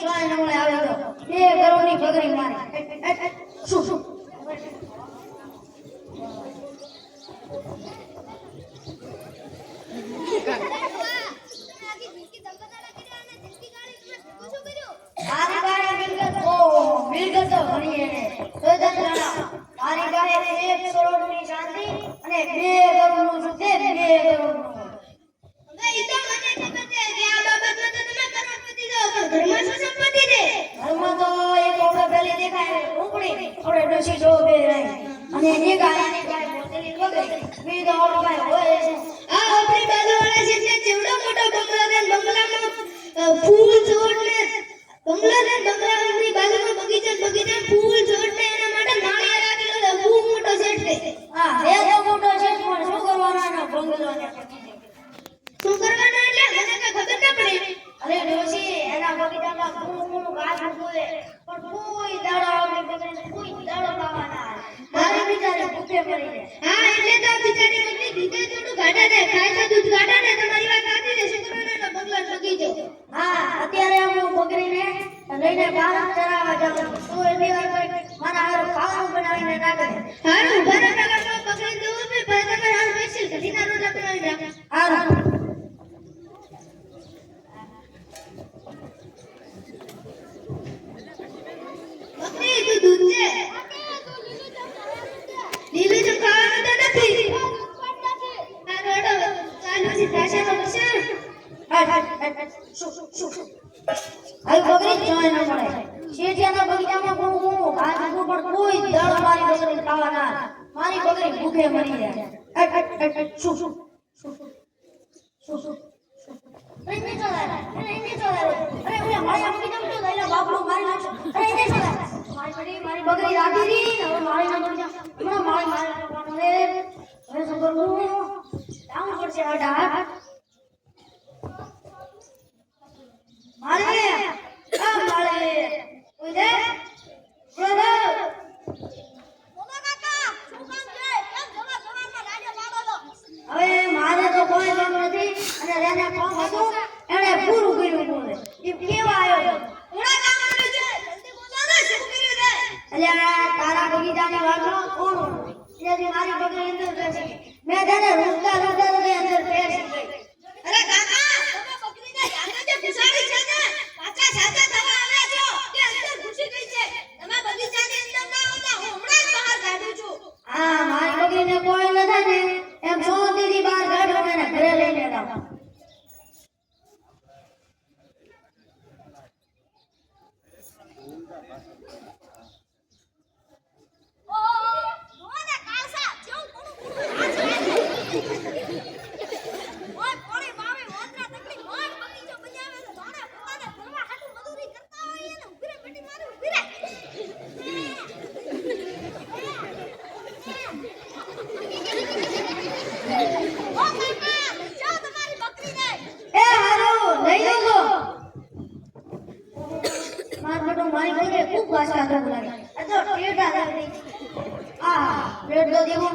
ચોય નમણે આવે તો 2 કરોડની બકરી મારી શું શું મારી ગાય મિલકત મિલકત તો ઘણી એને તો જણા મારી ગાય 1 કરોડની શાંતિ અને 2 કરોડનું સુખ 2 કરોડનું ઈ તો મને ખબર છે કે આ બાબતમાં તો તમે કરોડપતિ છો પણ ઘરમાં શું સંપત્તિ છે ઘરમાં તો એક ઓપડો પેલી દેખાય ઉપડી ઓપડે ડોસી જો બે રહી અને એ ગાયની ગાય પોતેલી વગર બી તો ઓપડો ગાય હોય છે આ આપણી બાજુવાળા છે ને જેવડો મોટો બંગલો છે બંગલામાં ફૂલ છોડ ને બંગલા ને બંગલાની બાજુમાં બગીચા ફૂલ છોડ ને એના માટે નાળિયેર રાખેલો છે ખૂબ મોટો સેટ છે હા એ તો મોટો છે પણ શું કરવાનો એનો બંગલો ને શું કરવાનું એટલે મને કઈ ખબર ના પડે અરે ડોસી એના બગીચામાં ખૂબ ઘાસ ઉગે પણ કોઈ દાડો આવને બગીચાને કોઈ દાડો પાવાના મારી બિચારી ભૂખે મરી જાય હા એટલે તો બિચારી બકરી દૂધે થોડું ઘાટા દે ખાય તો દૂધ ઘાટા દે તમારી વાત સાચી છે શું કરવાનું એનો બંગલા બગીચો હા અત્યારે હું બકરીને લઈને બહાર ચરાવવા જાઉં તો એની વાર કોઈ મારા હારે ખાવાનું બનાવીને નાખે હારું બરાબર નગરમાં બકરી દૂધ મે ભાઈ તમે હાલ બેસી ઘડીના રોટલા બનાવી નાખ હારું બકરી તું દૂધ છે લીલું જો ખાવાનું તો નથી આ રોડો ચાલુ છે ભાષાનો વિષય હાલ બકરી જોઈ ન મળે શેઠિયાના બગીચામાં કોઈ ઘાસ ઉગવું પણ કોઈ દાડો મારી બકરી ખાવાના મારી બકરી ભૂખે મરી જાય શું શું શું શું શું અરે એને ચોદાય અરે ઓલા મારી બગીચામાં જો દઈલા બાપડો મારી નાખો અરે એને ચોદાય મારી બકરી રાતી રી હવે મારી ના બગીચા હમણાં મારી કરવાનું રે હવે શું કરવું આવું પડશે આડા મારે મારે કોઈ દે બોલો મોમા કાકા શું કામ છે કેમ જવા જવામાં રાડે પાડો તો હવે મારે તો કોઈ કામ નથી અને એને કામ હતું એને પૂરું કર્યું બોલે એ કેવા આવ્યો ઉડા કામ કર્યું છે જલ્દી બોલો ને શું કર્યું છે અલ્યા તારા બગીચાને વાળો કોણ એથી મારી બકરી અંદર બેસી મેં તેને રૂસતા અંદર બેસી ગઈ અરે કાકા તમે બકરીને જાને જે ઘુસાડી છે ને પાછા સાચા થવા આવ્યા છો કે અંદર ઘુસી ગઈ છે તમે બગીચાની અંદર ના આવતા હું હમણાં જ બહાર કાઢું છું હા મારી બકરીને કોઈ ન થાય ને એમ સોતીથી બહાર કાઢો ને ઘરે લઈને જાઓ મારી બકરી ખૂબ ઘાસ ખાધું લાગે આ તો ટેટા લાગે આ પ્લેટ તો દેવો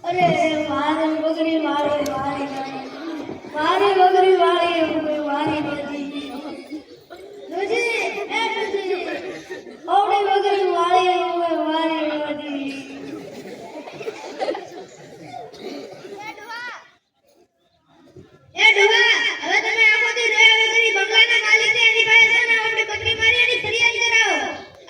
અરે મારી બકરી મારી બકરી મારી નથી ઓડી બકરી મારી નથી એ ડોહા હવે તમે આ બધી રહ્યા વગરી બંગલાના માલિકને એની પાસે છે ને આપણે બકરી મારી એની ફરિયાદ કરાવો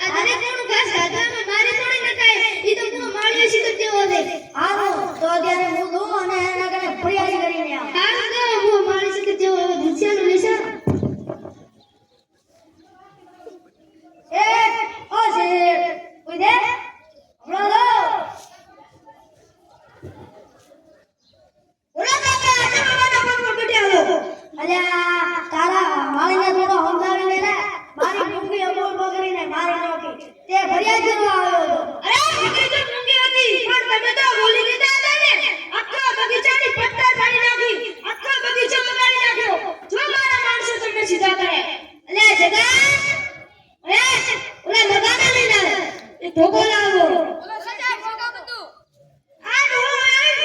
આ દરેક કોનું ઘાસ ખાધામાં મારી થોડી નખાય ઈ તો હું માળીઓ શીખર જેવો છે હાલો તો અત્યારે હું દઉં અને એના કને ફરિયાદ કરીને આવ હારું તો હું માળી શીખર જેવો હવે દુસિયાનું નિશાન એ ઓ છે કોઈ દે બોલો ઓલા કાકા તમે મારા પગમાં પડ્યા હો અલ્યા તારા માળીને થોડો સમજાવીને રે મારી મૂંગી અબોલ બકરીને મારી નાખી તે ફરિયાદ કરવા આવ્યો હતો અરે બકરી તો મૂંગી હતી પણ તમે તો બોલી દીધા હતા ને આખા બગીચાની પટ્ટા પાડી નાખી આખા બગીચો બગાડી નાખ્યો જો મારા માણસો તમને સીધા કરે અલે જગા ઓલા લગાના લઈને આવે એ ઢોકો લાવો ઓલો સજા ભોગા બધું આ ઢોકો આવી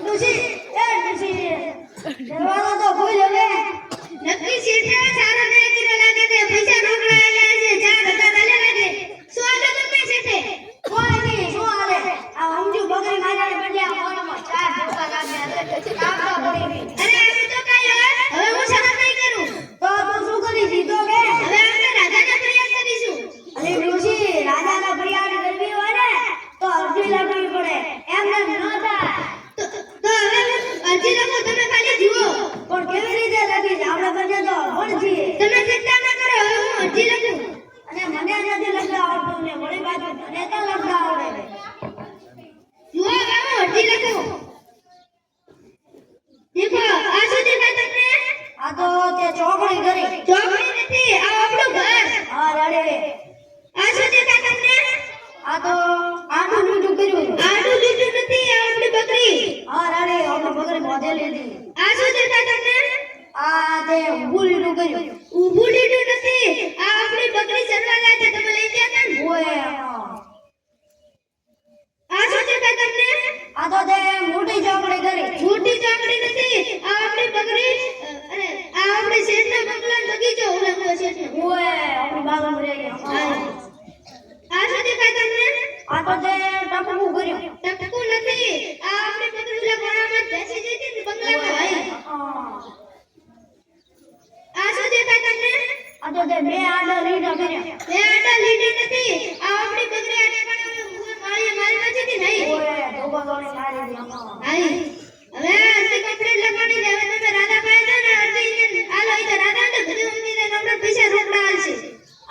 ડોશી એ ડોશી જવાનો તો ભૂલ હવે નક્કી શેઠે સારો નહીં કીધો લાગે છે પૈસા રોકડા આલ્યા છે 4000 આલ્યા લાગે શું આલ્યો તમે શેઠે કોઈ નહીં શું હાલે આ સમજુ બગડી માર્યા બદલ્યા મોરમાં 4 ધોકા લાગ્યા કાપડા પડી ગઈ અરે અમે તો કાઈ હવે હું સહન નહીં કરું તો તું શું કરી દીધો કે હવે આપણે રાજાને ફરિયાદ કરીશું અરે ડોશી રાજાના ફરિયાદ કરવી હોય ને તો અરજી લખવી પડે એમને ન થાય તો હવે અરજી લખો તમે ખાલી જુઓ પણ કેવી રીતે લખીશ આપણે બંને તો અભણ છીએ તમે ચિંતા ન કરો હવે હું અરજી લખું અને મને નથી લખતા આવડતું ને વળી પાછું તને તો લખતા આવડે જુઓ હવે હું અરજી લખું દેખો આ શું દેખાય તમને આ તો તે ચોકડી કરી ચોકડી નથી આ આપણું ઘર હા રડે આ શું દેખાય તમને આ તો આટલું લીધું કર્યું આડું લીધું નથી આ આપણી બકરી હા રડે આપણે બગડી મોઢે લીધી આ શું દેખાય તમને આ તે ઊભું લીધું કર્યું ઊભું લીધું નથી આ આપણી બકરી ચરવા જાય છે તમે લઈ ગયા હતા ને ઓએ આ શું દેખાય તમને આ તો તે મોટી ચોકડી કરી મોટી ચોકડી નથી આ આપણી બકરી અરે આ આપણે શેઠનો બંગલાનો બગીચો ઓળંગો શેઠનો ઓએ આપણી બાજુ રહી ગયા આ શું દેખાય તમને આ તો તે ટપકું કર્યું ટપકું નથી આ આપણી બકરી ઓલા ગોળામાં બેસી જઈ હતી ને બંગલામાં ભાઈ આ શું દેખાય તમને આ તો તે બે આડા લીધા કર્યા બે આટા લીધી નથી આ આપણી બકરી આ ઠેકાણે મારી મારી નથી થી નહીં ઓએ ધોબા ધોણી મારી દીધા આઈ હવે અરજી કમ્પ્લીટ લખવાની છે હવે તમે રાધા પાસે જાઓ ને અરજી આલો ઈ તો રાધા ને ઘરે ઉમીને નંબર પૈસા રોકડા આલશે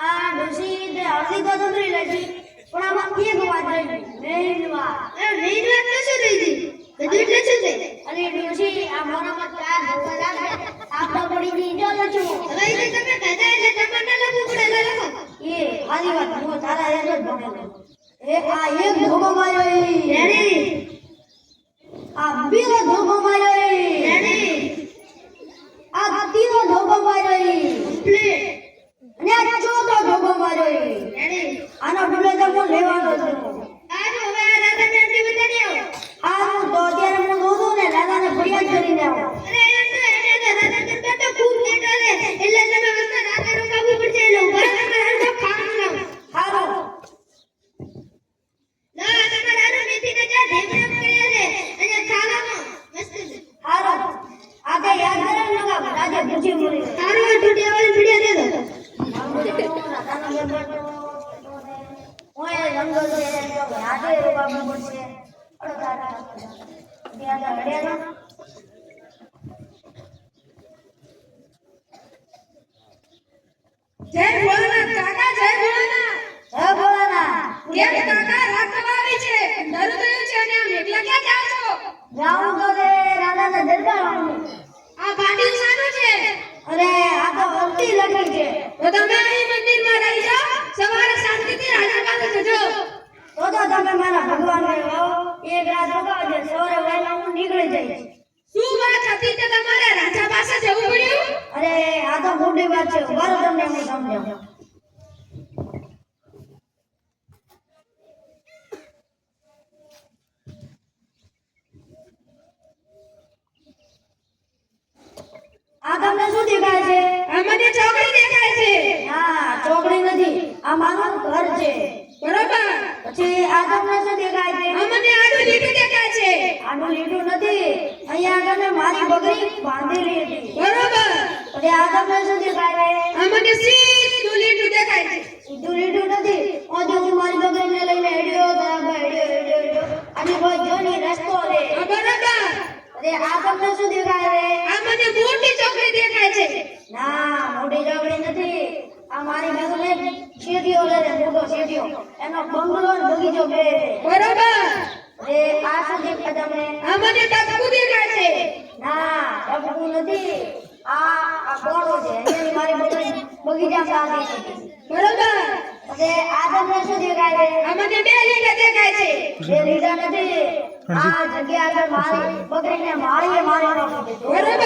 આ ડોશી તે અડધી તો દબરી લેતી પણ આમાં એક વાત રહી મેઇન વાત એ મેઈન વાત તો શું રહી ગઈ બધું એટલે શું થઈ અરે ડોશી આ મોનામાં 4 ધોકા લાગે આપડા પડી ગઈ જો લખું હવે ઈ તો તમે કહેતા એટલે તમારે ના લખવું પડે એટલે લખો એ ખાલી વાત હું તારા એક જ ભણેલો એ આ એક ધોકો માર્યો રેડી આ બીજો ધોકો માર્યો રેડી આ ત્રીજો ધોકો માર્યો પ્લેટ અને આ ચોથો ધોકો માર્યો રેડી આનો ડુલે તો હું લેવાનો છું આજો હવે આ રાધાને અરજી બતાડી આવો આ તો અત્યારે હું દોડું ને દાદાને ફરિયાદ કરીને આવો અરે એમ તો એને તો રાધા કરતા તો ખૂબ લેટ આવે એટલે તમે વસ્તા રાધા રોકાવવું પડશે એટલે ઉભા તમે હરખા ખાવાનું લાવો હાલો ના તમારે આનો મેથીને ચા ઢેબરા કર્યા છે અને ખાવામાં મસ્ત છે હાલો આ તે યાદ કરે ને લગા આજે પૂછી મળી તારો આ ટુટિયા વાળી પીડિયા દે દો ઓય જંગલ તો એને જો આજે રોકાવું પડશે અડધા ત્યાં હડ્યા ના જય ભોળાનાથ કાકા જય ભોળાનાથ હે બોલાના કેમ કાકા રાત આવી છે ડર થયું છે અને આમ એકલા ક્યાં જાવ છો જાઉં તો તે રાધાના દરબાર આવું આ પાટિયું સાનું છે અરે આ તો અલતી લખી છે તો તમે અહીં મંદિરમાં રહી જાઓ સવારે શાંતિથી રાજા પાસે જજો તો તમે મારા ભગવાનને કહો એક રાત રોકાવજો સવારે વહેલા હું નીકળી જઈશ શું વાત હતી કે તમારે રાજા પાસે જવું પડ્યું અરે આ તો મોટી વાત છે બરો તમને હું સમજાવું આ તમને શું દેખાય છે આ મને ચોકડી દેખાય છે ના ચોકડી નથી આ મારું ઘર છે બરોબર પછી આ તમને શું દેખાય છે આ મને આડું લીટું દેખાય છે આનું લીધું નથી અહીંયા આગળ મેં મારી બકરી બાંધેલી હતી બરોબર પછી આ તમને શું દેખાય છે આ મને સીધું લીટું દેખાય છે સીધું લીધું નથી ઓજો હું મારી બકરીને લઈને હેડ્યો હેડ્યો અને કોઈ જોની રસ્તો રે આ બરોબર અરે આ તમને શું દેખાય છે આ મને મોટી ચોકડી દેખાય છે ના મોટી ચોકડી નથી આ મારી બાજુને શેઠિયો લે મોટો શેઠિયો એનો બંગલો ને બગીચો બે બરોબર અરે આ શું દેખાય તમને આ મને ટપકું દેખાય છે ના ટપકું નથી આ ગોળો છે અહીંયાની મારી બકરી બગીચામાં આવી છે બરોબર અરે આ તમને શું દેખાય છે આ મને 2 લીટર દેખાય છે બે લીધા નથી આ જગ્યા આગળ મારી બકરીને મારીએ મારવાનો કીધું બરોબર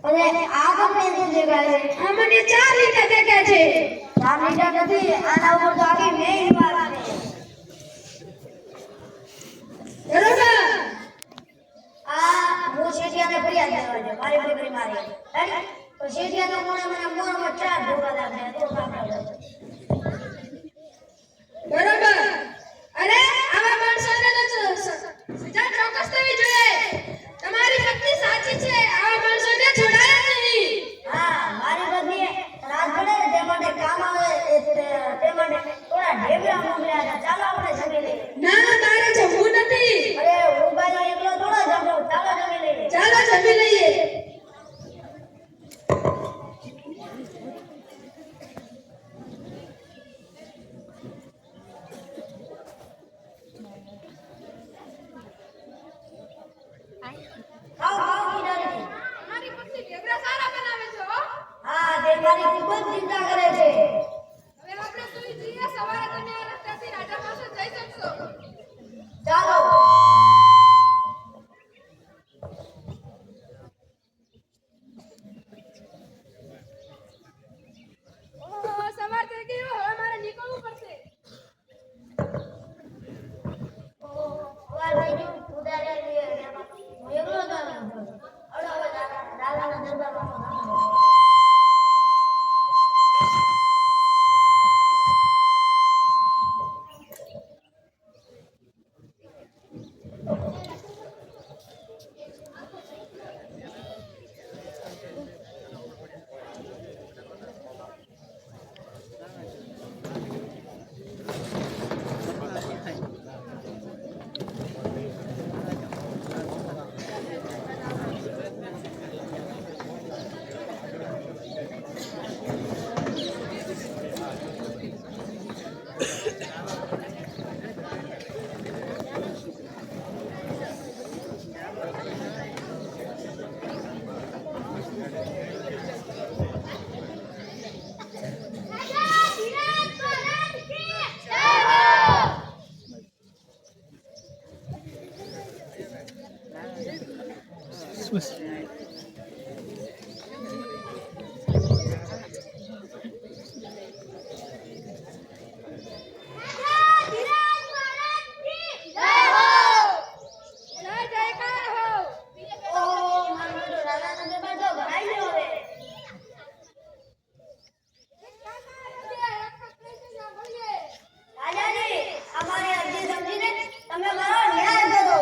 અરે આ તમને શું દેખાય છે આ મને 4 લીટર દેખાય છે ચાર લીધા નથી આના ઉપર તો આખી મેઇન વાત છે બસ ઓહો મારો બેટો રાજાના દરબાર તો ભરાઈ ગયો હવે રાજાજી અમારી અરજી સમજીને તમે મારો ન્યાય કરો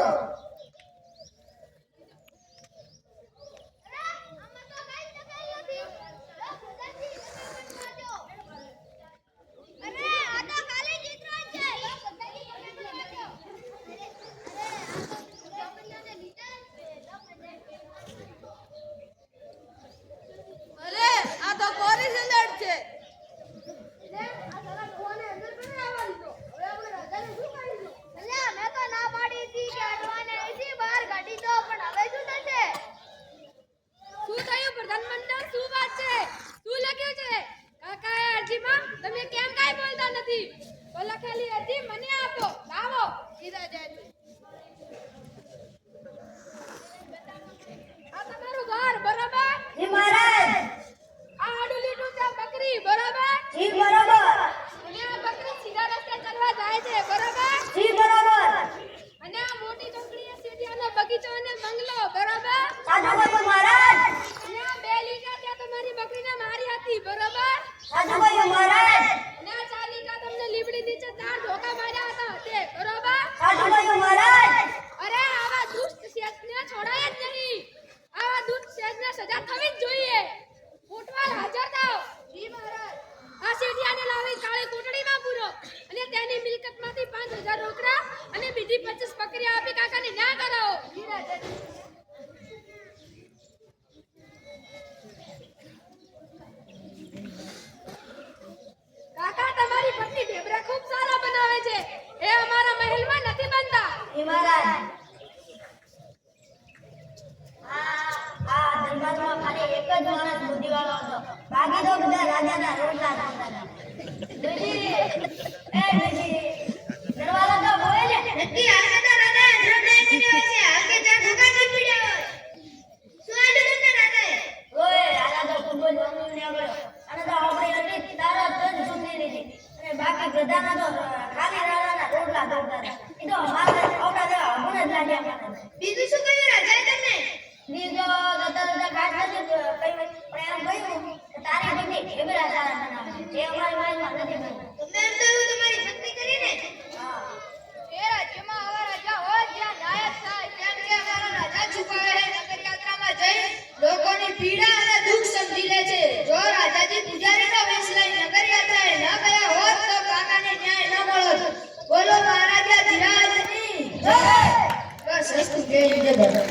અરે આ તો કોરી સિલેટ છે શું થયું પ્રધાનમંત્રી શું વાત છે શું લખ્યું છે કાકાએ અરજીમાં તમે કેમ કાઈ બોલતા નથી તો લખેલી અરજી મને આપો લાવો સીધા જાય છે આ તમારું ઘર બરાબર જી મહારાજ આ આડું લીટું છે બકરી બરાબર જી બરોબર અને આ બકરી સીધા રસ્તે ચાલવા જાય છે બરાબર જી બરોબર અને આ મોટી ચોકડીએ સીડીઓનો બગીચો અને બંગલો બરાબર સાચું કહ્યું મહારાજ અને આ 2 લીટા ત્યાં તમારી બકરીને મારી હતી બરાબર સાચું કહ્યું મહારાજ અને આ 4 લીટા તમને લીબડી નીચે 4 ધોકા માર્યા હતા તે બરાબર સાચું કહ્યું મહારાજ અરે આવા દુષ્ટ શેઠને છોડાય જ નહીં આવા દુષ્ટ શેઠને સજા થવી જ જોઈએ કોટવાલ હાજર થાઓ જી મહારાજ આ શેઠિયાને લાવી કાળી કોટડીમાં પૂરો અને તેની મિલકતમાંથી 5000 રોકડા અને બીજી 25 બકરી આપી કાકાને ન્યાય કરાવો જી રાજા કાકા તમારી પત્ની ઢેબરા ખૂબ સારા બનાવે છે એ અમારા મહેલમાં નથી બનતા જી મહારાજ આ દરબારમાં ખાલી એક જ માણસ બુદ્ધિવાળો હતો બાકી તો બધા રાજાના રોટલા ખાતા હતા દરબારો તો બોલે ને નક્કી હાલમાં તો રાજાએ ધ્રુવ નહીં પીડ્યો હશે. હાલ કે ચાર ધોકા કેમ પીડ્યા હોય? શું આલ્યું તમને રાજાએ? ઓય રાજા તો ખૂબ જ વંદન નીકળ્યો અને તો આપણી અરજી તરત જ સુની લીધી અને બાકી બધાના તો ખાલી રાજાના રોટલા ખાતા હતા એ તો અમારા આવડા જેવા અભણ જ લાગ્યા મને બીજું શું કહ્યું રાજાએ તમને? બીજો દત્તા કાઢ નથી કહ્યું પણ એમ કહ્યું કે તારી પત્ની ઢેબરા સારા બનાવે છે જે અમારી વાઈમાં નથી બનતું તમે એમ તો એવું તમારી પત્ની કરીને? હા એ રાજ્યમાં આવા રાજા હોય જ્યાં ન્યાય જ થાય કેમ કે અમારા રાજા છુપાવે છે નગર યાત્રામાં જઈ લોકોની પીડા અને દુઃખ સમજી લે છે. જો રાજાજી પૂજારીનો વેશ લઈ નગર યાત્રાએ ન ગયા હોત તો કાકાને ન્યાય ન મળત. બોલો મહારાજા ધીરાજની જય. બસ હસ્તુ જય જય.